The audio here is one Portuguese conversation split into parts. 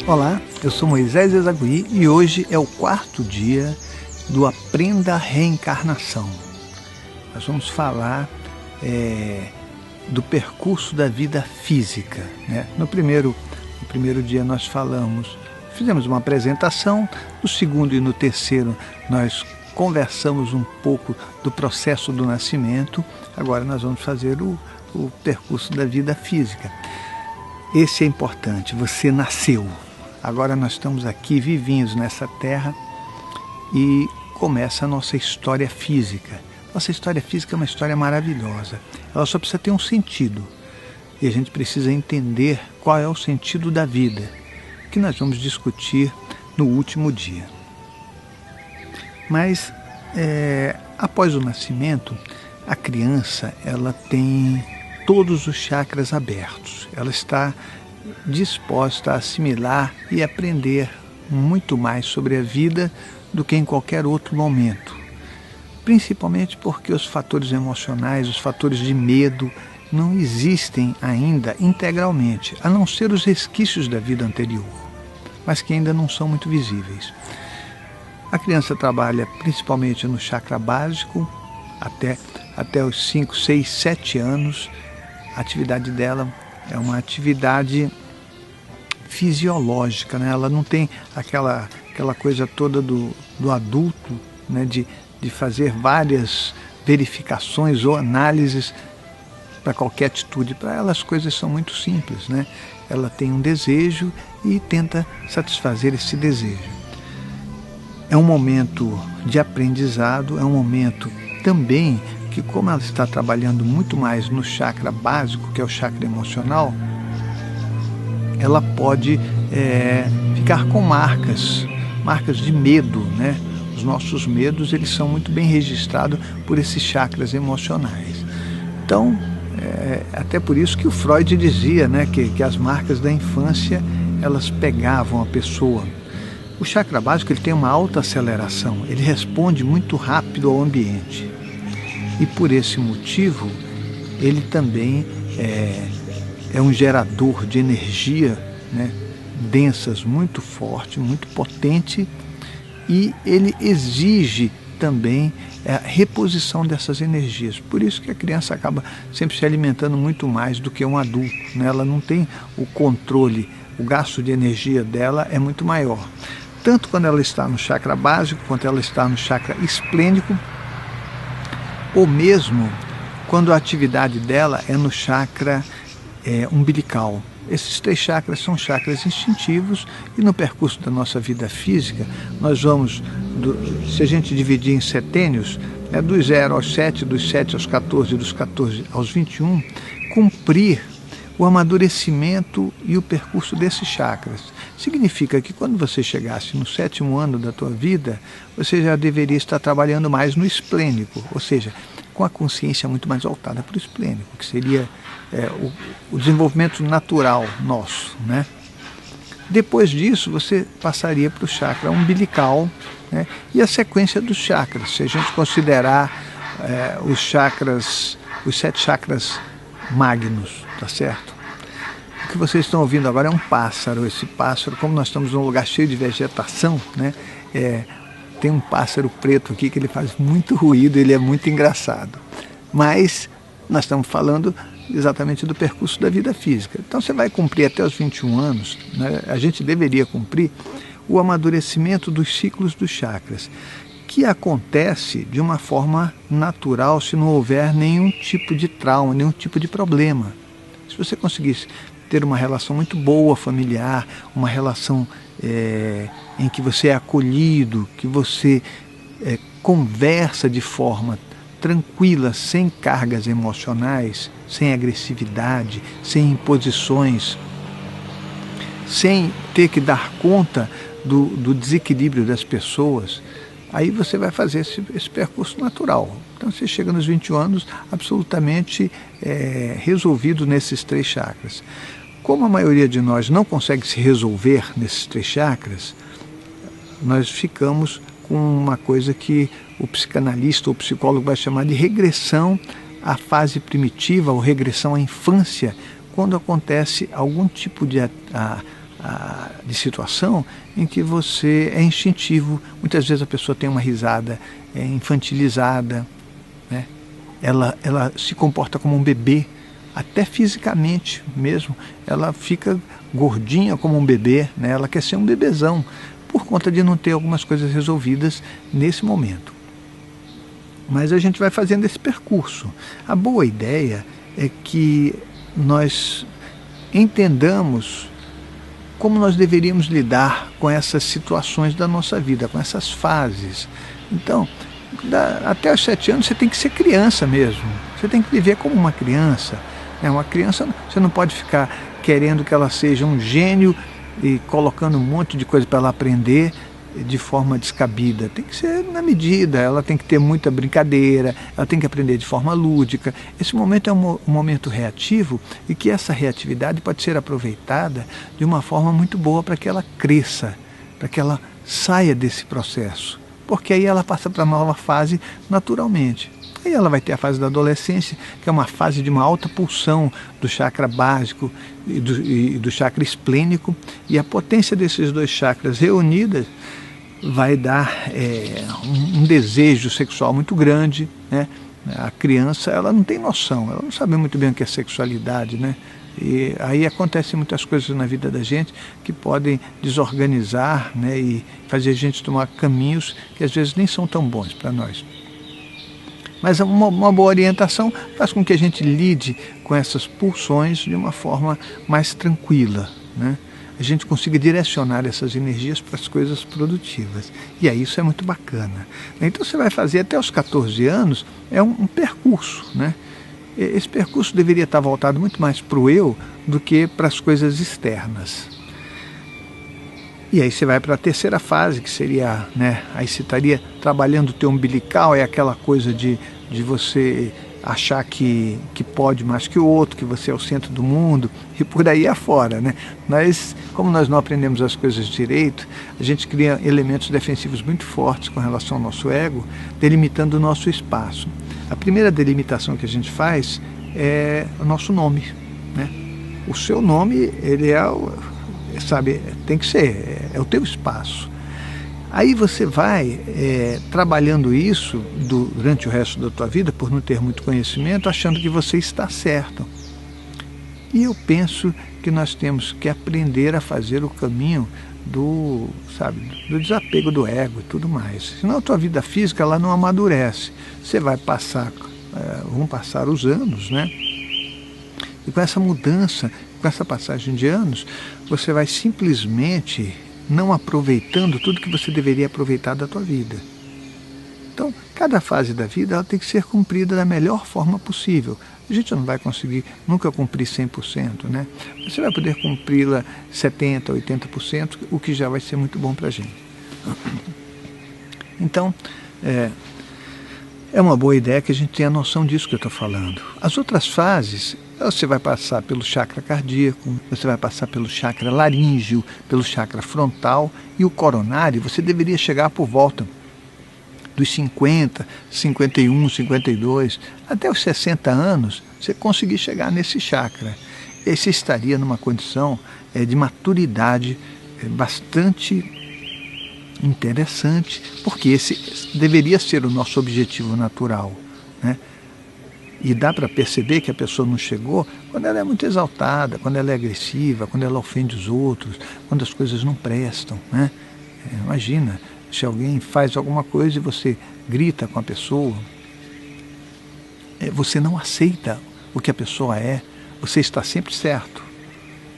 Olá, eu sou Moisés Ezagui e hoje é o quarto dia do Aprenda a Reencarnação. Nós vamos falar do percurso da vida física, né? No primeiro dia nós fizemos uma apresentação, no segundo e no terceiro nós conversamos um pouco do processo do nascimento, agora nós vamos fazer o percurso da vida física. Esse é importante, você nasceu. Agora nós estamos aqui vivinhos nessa terra e começa a nossa história física. Nossa história física é uma história maravilhosa. Ela só precisa ter um sentido. E a gente precisa entender qual é o sentido da vida, que nós vamos discutir no último dia. Mas, após o nascimento, a criança ela tem todos os chakras abertos. Ela está disposta a assimilar e aprender muito mais sobre a vida do que em qualquer outro momento. Principalmente porque os fatores emocionais, os fatores de medo, não existem ainda integralmente, a não ser os resquícios da vida anterior, mas que ainda não são muito visíveis. A criança trabalha principalmente no chakra básico, até os 5, 6, 7 anos. A atividade dela é uma atividade fisiológica, né? Ela não tem aquela coisa toda do adulto, né? de fazer várias verificações ou análises para qualquer atitude. Para ela as coisas são muito simples, né? Ela tem um desejo e tenta satisfazer esse desejo. É um momento de aprendizado, é um momento também que, como ela está trabalhando muito mais no chakra básico, que é o chakra emocional, ela pode ficar com marcas de medo, né? Os nossos medos, eles são muito bem registrados por esses chakras emocionais. Então, até por isso que o Freud dizia, né, que as marcas da infância, elas pegavam a pessoa. O chakra básico, ele tem uma alta aceleração, ele responde muito rápido ao ambiente. E por esse motivo, ele também é um gerador de energia, né, densas muito forte, muito potente, e ele exige também a reposição dessas energias. Por isso que a criança acaba sempre se alimentando muito mais do que um adulto, né? Ela não tem o controle, o gasto de energia dela é muito maior. Tanto quando ela está no chakra básico, quanto ela está no chakra esplênico, ou mesmo quando a atividade dela é no chakra umbilical. Esses 3 chakras são chakras instintivos e no percurso da nossa vida física, nós vamos, se a gente dividir em setênios, dos 0 aos 7, dos 7 aos 14, dos 14 aos 21, cumprir o amadurecimento e o percurso desses chakras. Significa que quando você chegasse no 7º ano da tua vida, você já deveria estar trabalhando mais no esplênico, ou seja, com a consciência muito mais voltada para o esplênico, que seria o desenvolvimento natural nosso, né? Depois disso, você passaria para o chakra umbilical, né? E a sequência dos chakras, se a gente considerar os 7 chakras magnos, tá certo? O que vocês estão ouvindo agora é um pássaro. Esse pássaro, como nós estamos num lugar cheio de vegetação, né? Tem um pássaro preto aqui que ele faz muito ruído, ele é muito engraçado. Mas nós estamos falando exatamente do percurso da vida física. Então você vai cumprir até os 21 anos, né? A gente deveria cumprir o amadurecimento dos ciclos dos chakras, que acontece de uma forma natural se não houver nenhum tipo de trauma, nenhum tipo de problema. Se você conseguisse ter uma relação muito boa familiar, uma relação em que você é acolhido, que você conversa de forma tranquila, sem cargas emocionais, sem agressividade, sem imposições, sem ter que dar conta do desequilíbrio das pessoas, aí você vai fazer esse percurso natural. Então você chega nos 21 anos absolutamente resolvido nesses 3 chakras. Como a maioria de nós não consegue se resolver nesses 3 chakras, nós ficamos com uma coisa que o psicanalista ou psicólogo vai chamar de regressão à fase primitiva ou regressão à infância, quando acontece algum tipo de de situação em que você é instintivo. Muitas vezes a pessoa tem uma risada infantilizada, né? Ela se comporta como um bebê, até fisicamente mesmo. Ela fica gordinha como um bebê, né? Ela quer ser um bebezão, por conta de não ter algumas coisas resolvidas nesse momento. Mas a gente vai fazendo esse percurso. A boa ideia é que nós entendamos como nós deveríamos lidar com essas situações da nossa vida, com essas fases. Então, até os 7 anos você tem que ser criança mesmo. Você tem que viver como uma criança. Uma criança, você não pode ficar querendo que ela seja um gênio e colocando um monte de coisa para ela aprender de forma descabida. Tem que ser na medida, ela tem que ter muita brincadeira, ela tem que aprender de forma lúdica. Esse momento é um momento reativo e que essa reatividade pode ser aproveitada de uma forma muito boa para que ela cresça, para que ela saia desse processo, porque aí ela passa para a nova fase naturalmente. Aí ela vai ter a fase da adolescência, que é uma fase de uma alta pulsão do chakra básico e do chakra esplênico, e a potência desses dois chakras reunidas vai dar um desejo sexual muito grande, né? A criança, ela não tem noção, ela não sabe muito bem o que é sexualidade, né? E aí acontecem muitas coisas na vida da gente que podem desorganizar, né? E fazer a gente tomar caminhos que às vezes nem são tão bons para nós. Mas uma boa orientação faz com que a gente lide com essas pulsões de uma forma mais tranquila, né? A gente consiga direcionar essas energias para as coisas produtivas. E aí isso é muito bacana. Então você vai fazer até os 14 anos, é um percurso, né? Esse percurso deveria estar voltado muito mais para o eu do que para as coisas externas. E aí você vai para a terceira fase, que seria, né, aí você estaria trabalhando o teu umbilical, é aquela coisa de você achar que pode mais que o outro, que você é o centro do mundo, e por aí afora, né? Como nós não aprendemos as coisas direito, a gente cria elementos defensivos muito fortes com relação ao nosso ego, delimitando o nosso espaço. A primeira delimitação que a gente faz é o nosso nome, né? O seu nome, ele sabe, tem que ser, é o teu espaço. Aí você vai trabalhando isso durante o resto da tua vida, por não ter muito conhecimento, achando que você está certo. E eu penso que nós temos que aprender a fazer o caminho do desapego do ego e tudo mais. Senão a tua vida física ela não amadurece. Você vai passar, vão passar os anos, né? E com essa mudança, com essa passagem de anos, você vai simplesmente não aproveitando tudo que você deveria aproveitar da tua vida. Então, cada fase da vida ela tem que ser cumprida da melhor forma possível. A gente não vai conseguir nunca cumprir 100%, né? Você vai poder cumpri-la 70%, 80%, o que já vai ser muito bom para a gente. Então, é uma boa ideia que a gente tenha noção disso que eu estou falando. As outras fases, você vai passar pelo chakra cardíaco, você vai passar pelo chakra laríngeo, pelo chakra frontal e o coronário, você deveria chegar por volta dos 50, 51, 52, até os 60 anos, você conseguir chegar nesse chakra. E aí você estaria numa condição de maturidade bastante interessante, porque esse deveria ser o nosso objetivo natural, né? E dá para perceber que a pessoa não chegou quando ela é muito exaltada, quando ela é agressiva, quando ela ofende os outros, quando as coisas não prestam, né? Imagina, se alguém faz alguma coisa e você grita com a pessoa, você não aceita o que a pessoa é, você está sempre certo.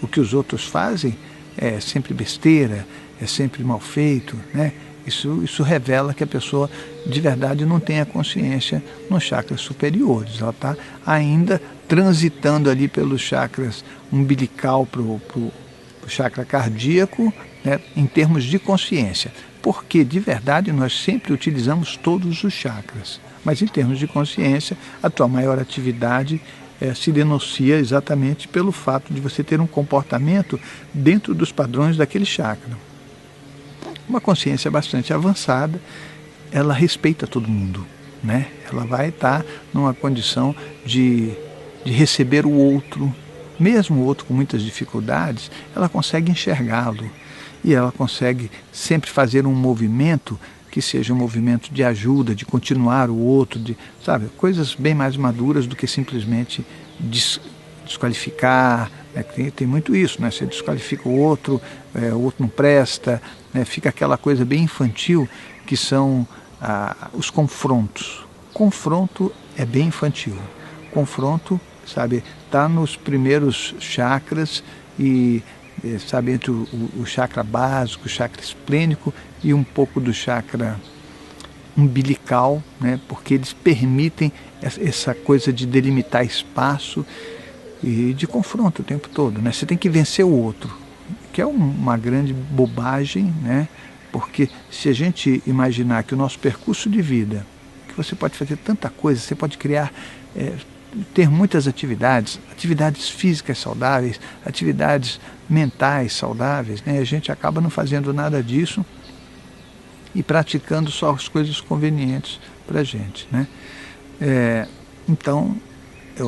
O que os outros fazem é sempre besteira, é sempre mal feito, né? Isso revela que a pessoa de verdade não tem a consciência nos chakras superiores. Ela está ainda transitando ali pelos chakras umbilical para o chakra cardíaco, né, em termos de consciência. Porque de verdade nós sempre utilizamos todos os chakras. Mas em termos de consciência, a tua maior atividade se denuncia exatamente pelo fato de você ter um comportamento dentro dos padrões daquele chakra. Uma consciência bastante avançada, ela respeita todo mundo, né? Ela vai estar numa condição de receber o outro, mesmo o outro com muitas dificuldades, ela consegue enxergá-lo e ela consegue sempre fazer um movimento que seja um movimento de ajuda, de continuar o outro, de, sabe, coisas bem mais maduras do que simplesmente desqualificar, né? Tem muito isso, né? Você desqualifica o outro não presta, né? Fica aquela coisa bem infantil que são os confrontos. Confronto é bem infantil. Confronto, sabe, está nos primeiros chakras e, sabe, entre o chakra básico, o chakra esplênico e um pouco do chakra umbilical, né, porque eles permitem essa coisa de delimitar espaço e de confronto o tempo todo, né? Você tem que vencer o outro, que é uma grande bobagem, né? Porque se a gente imaginar que o nosso percurso de vida, que você pode fazer tanta coisa, você pode criar, ter muitas atividades físicas saudáveis, atividades mentais saudáveis, né? A gente acaba não fazendo nada disso e praticando só as coisas convenientes para a gente, né? Então,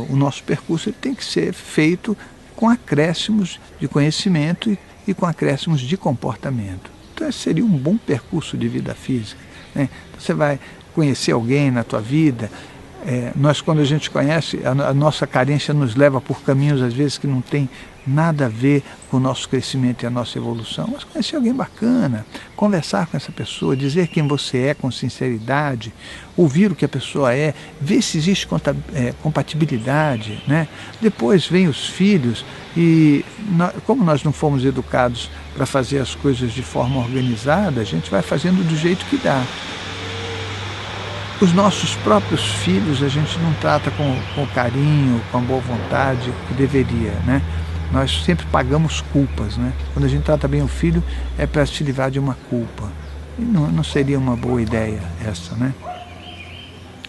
o nosso percurso tem que ser feito com acréscimos de conhecimento e com acréscimos de comportamento. Então, esse seria um bom percurso de vida física, né? Você vai conhecer alguém na tua vida. Nós, quando a gente conhece, a nossa carência nos leva por caminhos, às vezes, que não tem nada a ver com o nosso crescimento e a nossa evolução. Mas conhecer alguém bacana, conversar com essa pessoa, dizer quem você é com sinceridade, ouvir o que a pessoa é, ver se existe compatibilidade, né? Depois vem os filhos e, como nós não fomos educados para fazer as coisas de forma organizada, a gente vai fazendo do jeito que dá. Os nossos próprios filhos a gente não trata com carinho, com a boa vontade que deveria, né? Nós sempre pagamos culpas, né? Quando a gente trata bem o filho, é para se livrar de uma culpa. E não seria uma boa ideia essa, né?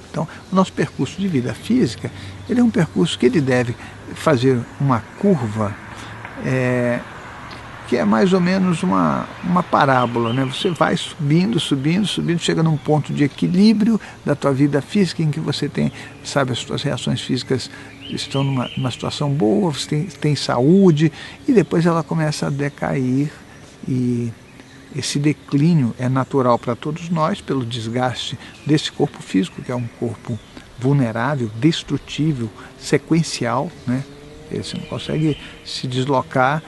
Então, o nosso percurso de vida física, ele é um percurso que ele deve fazer uma curva, que é mais ou menos uma parábola, né? Você vai subindo, chega num ponto de equilíbrio da tua vida física, em que você tem, sabe, as tuas reações físicas estão numa situação boa, você tem saúde, e depois ela começa a decair, e esse declínio é natural para todos nós, pelo desgaste desse corpo físico, que é um corpo vulnerável, destrutível, sequencial, né? Você não consegue se deslocar.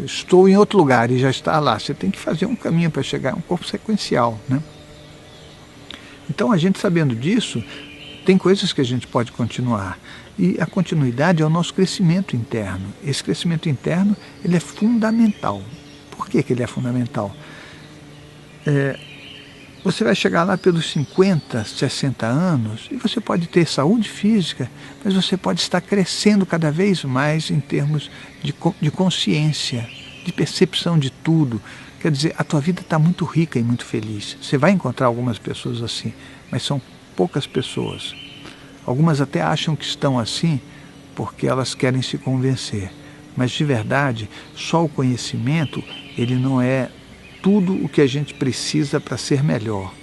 Estou em outro lugar e já está lá. Você tem que fazer um caminho para chegar, é um corpo sequencial, né? Então, a gente sabendo disso, tem coisas que a gente pode continuar. E a continuidade é o nosso crescimento interno. Esse crescimento interno, ele é fundamental. Por que ele é fundamental? Você vai chegar lá pelos 50, 60 anos e você pode ter saúde física, mas você pode estar crescendo cada vez mais em termos de consciência, de percepção de tudo. Quer dizer, a tua vida está muito rica e muito feliz. Você vai encontrar algumas pessoas assim, mas são poucas pessoas. Algumas até acham que estão assim porque elas querem se convencer. Mas, de verdade, só o conhecimento, ele não é tudo o que a gente precisa para ser melhor.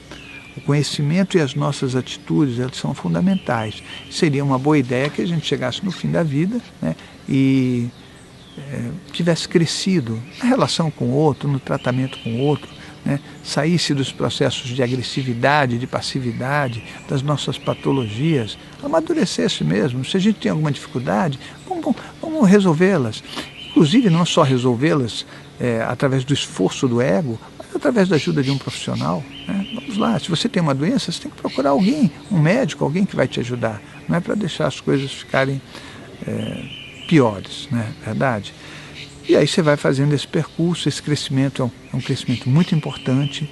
O conhecimento e as nossas atitudes, elas são fundamentais. Seria uma boa ideia que a gente chegasse no fim da vida, né, e tivesse crescido na relação com o outro, no tratamento com o outro, né, saísse dos processos de agressividade, de passividade, das nossas patologias, amadurecesse mesmo. Se a gente tem alguma dificuldade, vamos resolvê-las. Inclusive, não só resolvê-las através do esforço do ego, mas através da ajuda de um profissional, né? Vamos lá, se você tem uma doença, você tem que procurar alguém, um médico, alguém que vai te ajudar. Não é para deixar as coisas ficarem piores, né? Verdade? E aí você vai fazendo esse percurso, esse crescimento é um crescimento muito importante.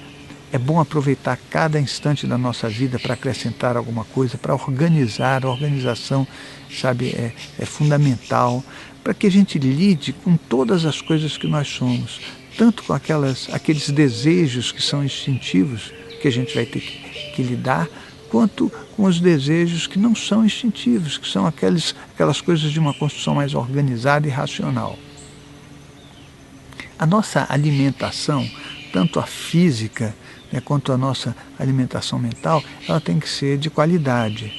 É bom aproveitar cada instante da nossa vida para acrescentar alguma coisa, para organizar. A organização, sabe, é fundamental para que a gente lide com todas as coisas que nós somos, tanto com aqueles desejos que são instintivos, que a gente vai ter que lidar, quanto com os desejos que não são instintivos, que são aquelas coisas de uma construção mais organizada e racional. A nossa alimentação, tanto a física, né, quanto a nossa alimentação mental, ela tem que ser de qualidade.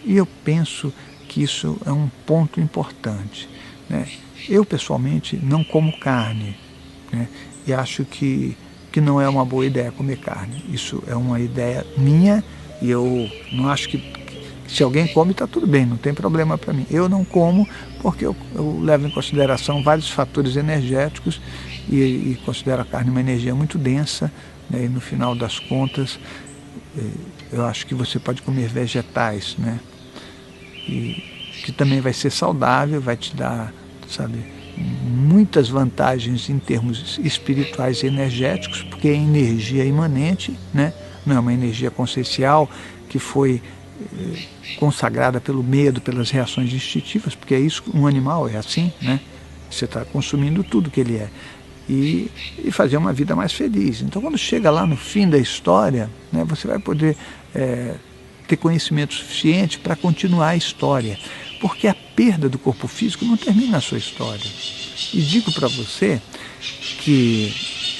E eu penso que isso é um ponto importante. né? Eu, pessoalmente, não como carne, né? E acho que não é uma boa ideia comer carne. Isso é uma ideia minha e eu não acho que se alguém come está tudo bem, não tem problema para mim. Eu não como porque eu levo em consideração vários fatores energéticos e considero a carne uma energia muito densa, né? E no final das contas, eu acho que você pode comer vegetais, né? E que também vai ser saudável, vai te dar, sabe, muitas vantagens em termos espirituais e energéticos, porque é energia imanente, né? Não é uma energia consciencial que foi consagrada pelo medo, pelas reações instintivas, porque é isso, um animal é assim, né? Você está consumindo tudo que ele é. E fazer uma vida mais feliz. Então, quando chega lá no fim da história, né, você vai poder ter conhecimento suficiente para continuar a história. Porque a perda do corpo físico não termina a sua história. E digo para você que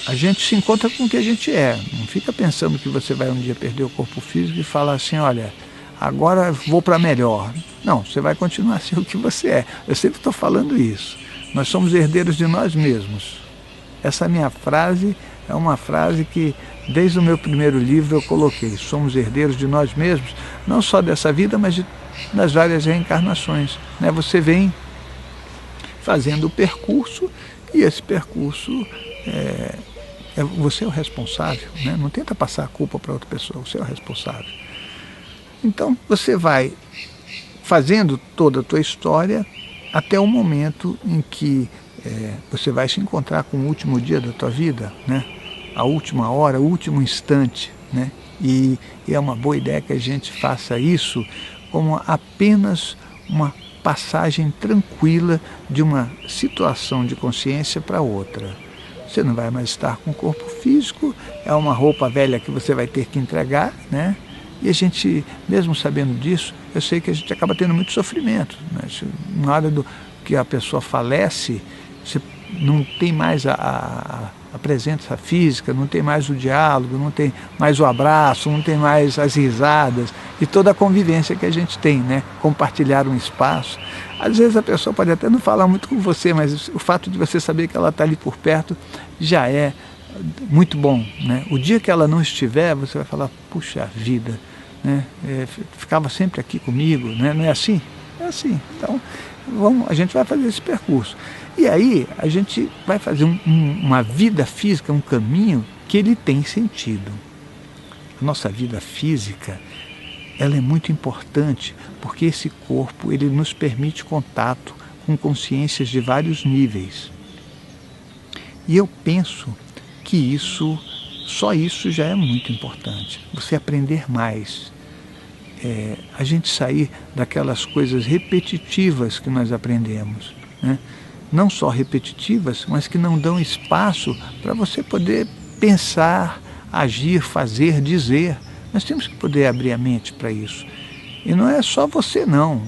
a gente se encontra com o que a gente é. Não fica pensando que você vai um dia perder o corpo físico e falar assim, olha, agora vou para melhor. Não, você vai continuar a ser o que você é. Eu sempre estou falando isso. Nós somos herdeiros de nós mesmos. Essa minha frase é uma frase que, desde o meu primeiro livro, eu coloquei. Somos herdeiros de nós mesmos, não só dessa vida, mas das várias reencarnações, né? Você vem fazendo o percurso e esse percurso, você é o responsável, né? Não tenta passar a culpa para outra pessoa, você é o responsável. Então, você vai fazendo toda a tua história até o momento em que você vai se encontrar com o último dia da tua vida, né? A última hora, o último instante, né? E é uma boa ideia que a gente faça isso como apenas uma passagem tranquila de uma situação de consciência para outra. Você não vai mais estar com o corpo físico, é uma roupa velha que você vai ter que entregar, né? E a gente, mesmo sabendo disso, eu sei que a gente acaba tendo muito sofrimento, né? Na hora que a pessoa falece, você não tem mais a presença física, não tem mais o diálogo, não tem mais o abraço, não tem mais as risadas e toda a convivência que a gente tem, né? Compartilhar um espaço. Às vezes a pessoa pode até não falar muito com você, mas o fato de você saber que ela está ali por perto já é muito bom, né? O dia que ela não estiver, você vai falar, puxa vida, né? Ficava sempre aqui comigo, né? Não é assim? É assim. Então, a gente vai fazer esse percurso. E aí a gente vai fazer uma vida física, um caminho que ele tem sentido. A nossa vida física, ela é muito importante porque esse corpo, ele nos permite contato com consciências de vários níveis. E eu penso que só isso já é muito importante. Você aprender mais. A gente sair daquelas coisas repetitivas que nós aprendemos, né? Não só repetitivas, mas que não dão espaço para você poder pensar, agir, fazer, dizer. Nós temos que poder abrir a mente para isso. E não é só você, não.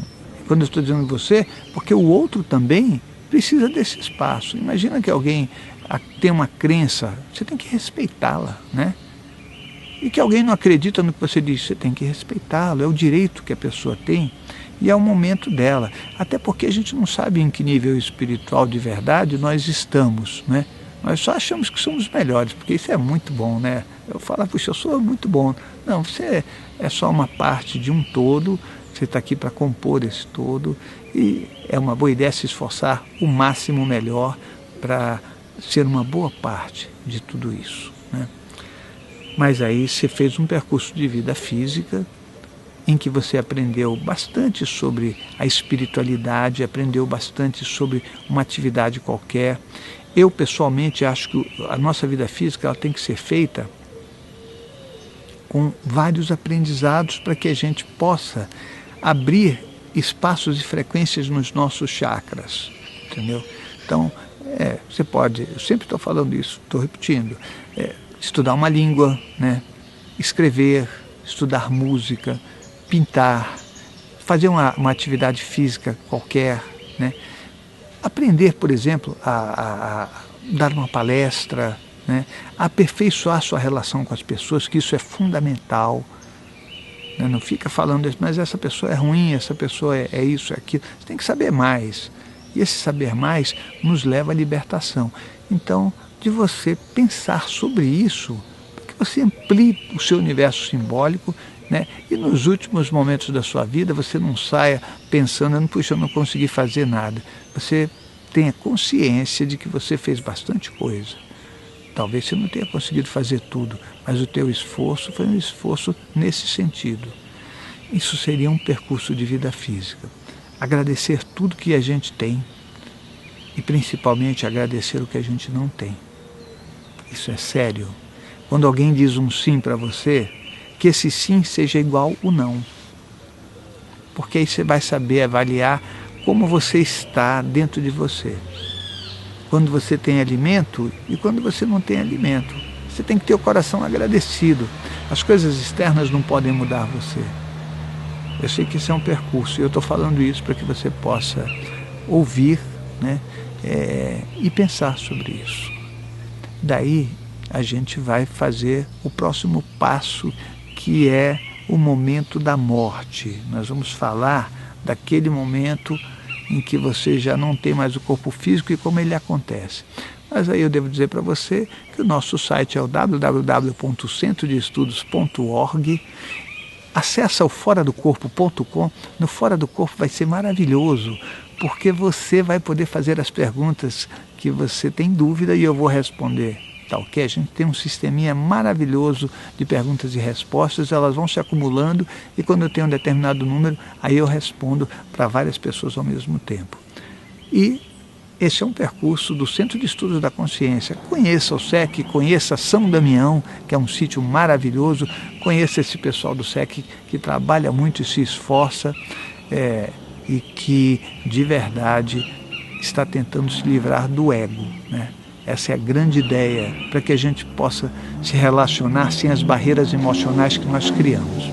Quando eu estou dizendo você, porque o outro também precisa desse espaço. Imagina que alguém tem uma crença, você tem que respeitá-la, né? E que alguém não acredita no que você diz, você tem que respeitá-lo, é o direito que a pessoa tem e é o momento dela. Até porque a gente não sabe em que nível espiritual de verdade nós estamos, né? Nós só achamos que somos melhores, porque isso é muito bom, né? Eu falo, puxa, eu sou muito bom. Não, você é só uma parte de um todo, você está aqui para compor esse todo e é uma boa ideia se esforçar o máximo melhor para ser uma boa parte de tudo isso, né? Mas aí você fez um percurso de vida física em que você aprendeu bastante sobre a espiritualidade, aprendeu bastante sobre uma atividade qualquer. Eu, pessoalmente, acho que a nossa vida física ela tem que ser feita com vários aprendizados para que a gente possa abrir espaços e frequências nos nossos chakras, entendeu? Então, você pode, eu sempre estou falando isso, estou repetindo, estudar uma língua, né? Escrever, estudar música, pintar, fazer uma atividade física qualquer, né? Aprender, por exemplo, a dar uma palestra, né? Aperfeiçoar sua relação com as pessoas, que isso é fundamental, né? Não fica falando, mas essa pessoa é ruim, essa pessoa é isso, é aquilo. Você tem que saber mais. E esse saber mais nos leva à libertação. Então, de você pensar sobre isso, para que você amplie o seu universo simbólico, né? E nos últimos momentos da sua vida você não saia pensando, puxa, eu não consegui fazer nada. Você tenha consciência de que você fez bastante coisa. Talvez você não tenha conseguido fazer tudo, mas o teu esforço foi um esforço nesse sentido. Isso seria um percurso de vida física. Agradecer tudo que a gente tem e principalmente agradecer o que a gente não tem. Isso é sério. Quando alguém diz um sim para você, que esse sim seja igual o não. Porque aí você vai saber avaliar como você está dentro de você. Quando você tem alimento e quando você não tem alimento. Você tem que ter o coração agradecido. As coisas externas não podem mudar você. Eu sei que isso é um percurso e eu estou falando isso para que você possa ouvir, né, e pensar sobre isso. Daí a gente vai fazer o próximo passo, que é o momento da morte. Nós vamos falar daquele momento em que você já não tem mais o corpo físico e como ele acontece. Mas aí eu devo dizer para você que o nosso site é o www.centrodeestudos.org. Acesse o foradocorpo.com. No Fora do Corpo vai ser maravilhoso, porque você vai poder fazer as perguntas que você tem dúvida e eu vou responder. Tá ok? A gente tem um sisteminha maravilhoso de perguntas e respostas, elas vão se acumulando e quando eu tenho um determinado número, aí eu respondo para várias pessoas ao mesmo tempo. E esse é um percurso do Centro de Estudos da Consciência. Conheça o SEC, conheça São Damião, que é um sítio maravilhoso, conheça esse pessoal do SEC que trabalha muito e se esforça e que de verdade está tentando se livrar do ego, né? Essa é a grande ideia, para que a gente possa se relacionar sem as barreiras emocionais que nós criamos.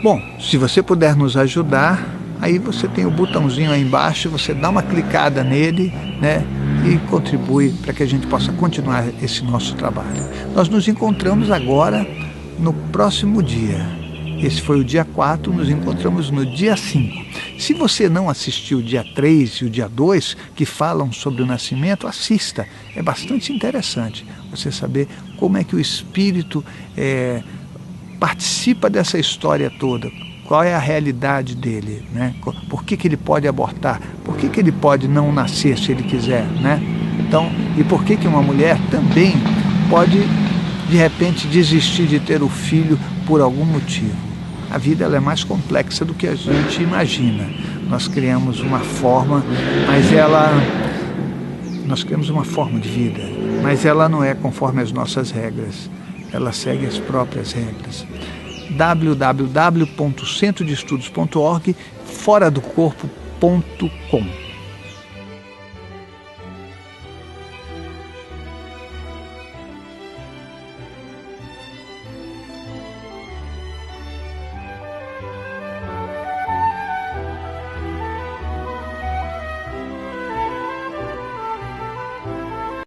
Bom, se você puder nos ajudar, aí você tem o botãozinho aí embaixo, você dá uma clicada nele, né, e contribui para que a gente possa continuar esse nosso trabalho. Nós nos encontramos agora no próximo dia. Esse foi o dia 4, nos encontramos no dia 5. Se você não assistiu o dia 3 e o dia 2, que falam sobre o nascimento, assista. É bastante interessante você saber como é que o espírito participa dessa história toda. Qual é a realidade dele, né? Por que ele pode abortar? Por que ele pode não nascer se ele quiser, né? Então, e por que uma mulher também pode, de repente, desistir de ter o filho por algum motivo? A vida ela é mais complexa do que a gente imagina. Nós criamos uma forma, nós criamos uma forma de vida, mas ela não é conforme as nossas regras. Ela segue as próprias regras. www.centrodeestudos.org, foradocorpo.com